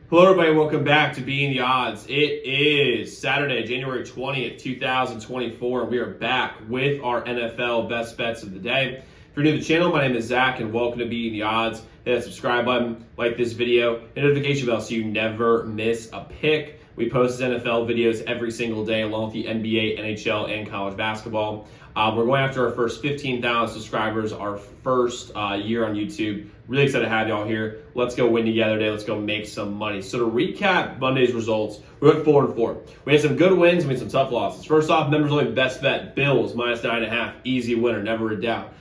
Hello, everybody. Welcome back to Being the Odds. It is Saturday, January 20th, 2024, and we are back with our NFL best bets of the day. If you're new to the channel, my name is Zach, and welcome to Being the Odds. Hit that subscribe button, like this video, and notification bell so you never miss a pick. We post NFL videos every single day, along with the NBA, NHL, and college basketball. We're going after our first 15,000 subscribers, our first year on YouTube. Really excited to have y'all here. Let's go win together today. Let's go make some money. So to recap Monday's results, we went 4-4. We had some good wins, we had some tough losses. First off, members only best bet, Bills minus 9.5, easy winner, never a doubt.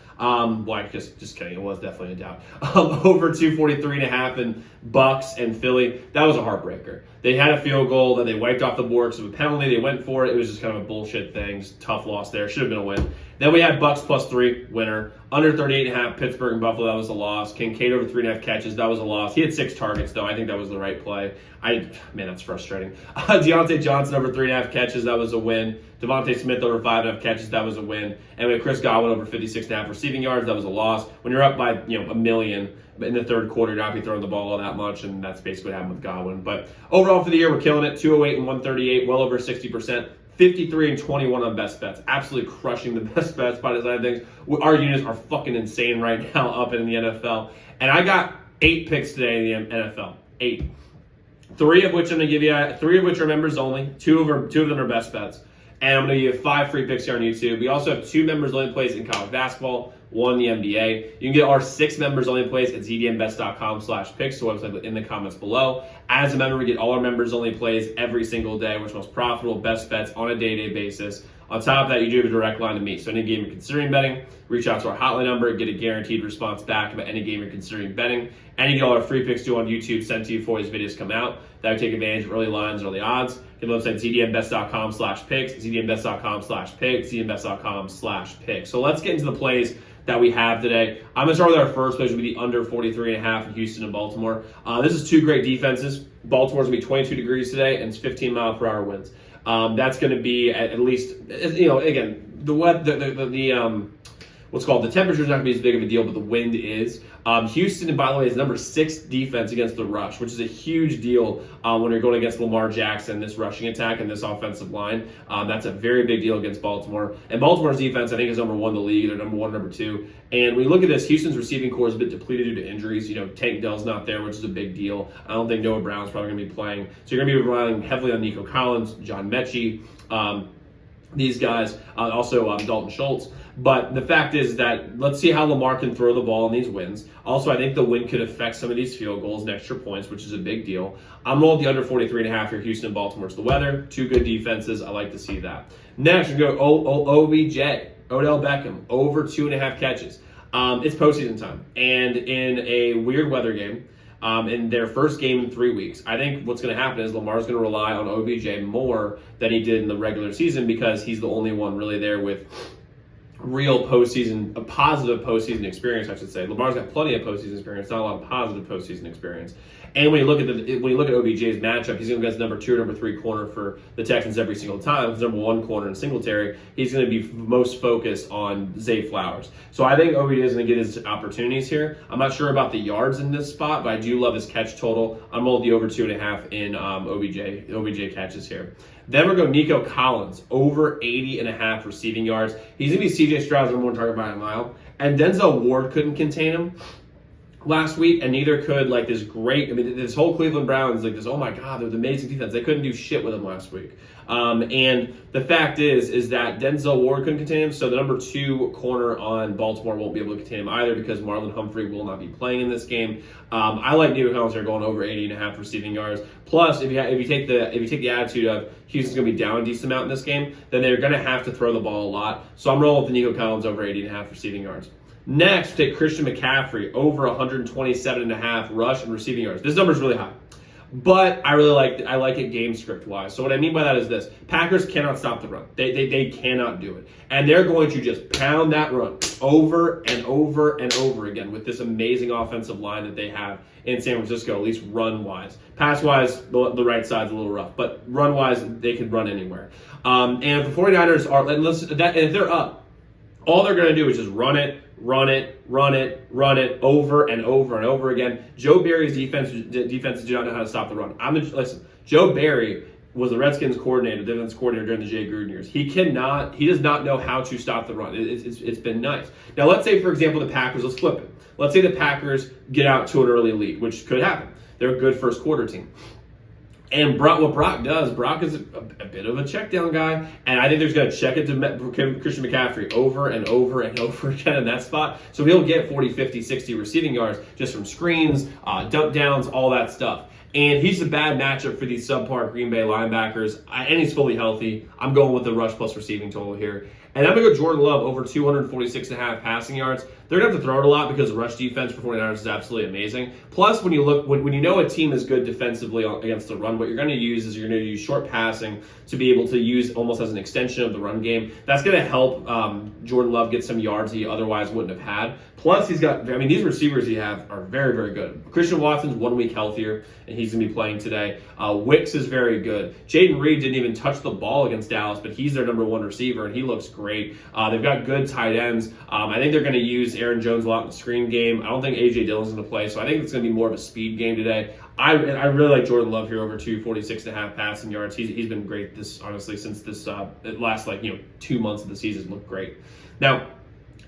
Just kidding. It was definitely a doubt. Over 243.5 in Bucks and Philly. That was a heartbreaker. They had a field goal that they wiped off the board because of a penalty. They went for it. It was just kind of a bullshit thing. Tough loss there. Should have been a win. Then we had Bucks +3, winner. Under 38.5, Pittsburgh and Buffalo. That was a loss. Kincaid over 3.5 catches. That was a loss. He had 6 targets, though. I think that was the right play. Man, that's frustrating. Deontay Johnson over 3.5 catches. That was a win. Devontae Smith over 5.5 catches. That was a win. And we had Chris Godwin over 56.5 receiving yards. That was a loss. When you're up by a million in the third quarter, you're not going to be throwing the ball all that much, and that's basically what happened with Godwin. But overall for the year, we're killing it. 208 and 138, well over 60%. 53 and 21 on best bets. Absolutely crushing the best bets by design of things. Our units are fucking insane right now up in the NFL. And I got 8 picks today in the NFL. 8. 3 of which I'm going to give you, 3 of which are members only. 2 of them are best bets. And I'm going to give you 5 free picks here on YouTube. We also have 2 members only plays in college basketball, 1 in the NBA. You can get our 6 members only plays at zdmbest.com/picks, the website in the comments below. As a member, we get all our members only plays every single day, which most profitable best bets on a day-to-day basis. On top of that, you do have a direct line to me. So any game you're considering betting, reach out to our hotline number, get a guaranteed response back about any game you're considering betting. And you get all our free picks due on YouTube sent to you before these videos come out. That would take advantage of early lines, early odds. Get the website zdmbest.com/picks, zdmbest.com/picks, zdmbest.com/picks. So let's get into the plays that we have today. I'm going to start with our first place, which will be the under 43.5 in Houston and Baltimore. This is 2 great defenses. Baltimore's going to be 22 degrees today, and it's 15-mile-per-hour winds. That's going to be at least, again, the temperature's not going to be as big of a deal, but the wind is. Houston, by the way, is number 6 defense against the rush, which is a huge deal when you're going against Lamar Jackson, this rushing attack and this offensive line. That's a very big deal against Baltimore. And Baltimore's defense, I think, is number 1 in the league. They're number 1, number 2. And when you look at this, Houston's receiving core is a bit depleted due to injuries. Tank Dell's not there, which is a big deal. I don't think Noah Brown's probably going to be playing. So you're going to be relying heavily on Nico Collins, John Mechie, these guys, also Dalton Schultz. But the fact is that let's see how Lamar can throw the ball in these wins. Also, I think the win could affect some of these field goals and extra points, which is a big deal. I'm rolling the under 43.5 here, Houston and Baltimore. It's the weather. 2 good defenses. I like to see that. Next, we go OBJ, Odell Beckham, over 2.5 catches. It's postseason time. And in a weird weather game, in their first game in 3 weeks, I think what's going to happen is Lamar's going to rely on OBJ more than he did in the regular season because he's the only one really there with real postseason, a positive postseason experience, I should say. Lamar's got plenty of postseason experience, not a lot of positive postseason experience. And when you look at OBJ's matchup, he's going to get number 2 or number 3 corner for the Texans every single time. He's number 1 corner in Singletary. He's going to be most focused on Zay Flowers. So I think OBJ is going to get his opportunities here. I'm not sure about the yards in this spot, but I do love his catch total. I'm rolling the over 2.5 in OBJ catches here. Then we're going Nico Collins, over 80.5 receiving yards. He's going to be C.J. Stroud's number 1 target by a mile. And Denzel Ward couldn't contain him last week, and neither could this whole Cleveland Browns, oh my God, they're the amazing defense. They couldn't do shit with him last week. And the fact is that Denzel Ward couldn't contain him, so the number 2 corner on Baltimore won't be able to contain him either because Marlon Humphrey will not be playing in this game. I like Nico Collins here going over 80.5 receiving yards. Plus, if you take the attitude of Houston's going to be down a decent amount in this game, then they're going to have to throw the ball a lot. So I'm rolling with the Nico Collins over 80.5 receiving yards. Next, we take Christian McCaffrey, over 127.5 rush and receiving yards. This number is really high, but I like it game script wise. So what I mean by that is this: Packers cannot stop the run. They cannot do it, and they're going to just pound that run over and over and over again with this amazing offensive line that they have in San Francisco, at least run wise. Pass wise, the right side's a little rough, but run wise, they can run anywhere. And if the 49ers are, if they're up, all they're going to do is just run it, run it, run it, run it over and over and over again. Joe Barry's defense do not know how to stop the run. Listen, Joe Barry was the Redskins coordinator, defense coordinator during the Jay Gruden years. He does not know how to stop the run. It's been nice. Now, let's say, for example, the Packers, let's flip it. Let's say the Packers get out to an early lead, which could happen. They're a good first quarter team. And what Brock does, Brock is a bit of a check down guy, and I think there's going to check it to Christian McCaffrey over and over and over again in that spot. So he'll get 40, 50, 60 receiving yards just from screens, dump downs, all that stuff. And he's a bad matchup for these subpar Green Bay linebackers, and he's fully healthy. I'm going with the rush plus receiving total here. And I'm going to go Jordan Love over 246.5 passing yards. They're going to have to throw it a lot because the rush defense for 49ers is absolutely amazing. Plus, when you know a team is good defensively against the run, what you're going to use is you're going to use short passing to be able to use almost as an extension of the run game. That's going to help Jordan Love get some yards he otherwise wouldn't have had. Plus, these receivers he have are very, very good. Christian Watson's 1 week healthier, and he's going to be playing today. Wicks is very good. Jaden Reed didn't even touch the ball against Dallas, but he's their number 1 receiver, and he looks great. They've got good tight ends. I think they're going to use Aaron Jones a lot in the screen game. I don't think A.J. Dillon's going to play, so I think it's going to be more of a speed game today. I really like Jordan Love here over 246.5 passing yards. He's been great since this last 2 months of the season looked great. Now,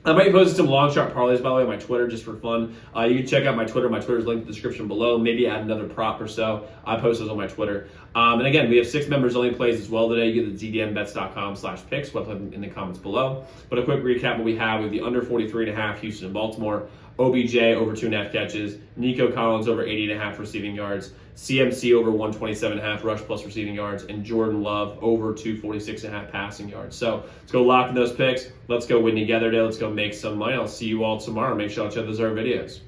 I might post some long shot parlays, by the way, on my Twitter just for fun. You can check out my Twitter. My Twitter's linked in the description below. Maybe add another prop or so. I post those on my Twitter. And again, we have 6 members-only plays as well today. You get the zdmbets.com/picks. We'll have them in the comments below. But a quick recap of what we have with the under 43.5 Houston and Baltimore. OBJ over 2.5 catches. Nico Collins over 80.5 receiving yards. CMC over 127.5 rush plus receiving yards. And Jordan Love over 246.5 passing yards. So let's go lock in those picks. Let's go win together today. Let's go make some money. I'll see you all tomorrow. Make sure y'all check those other videos.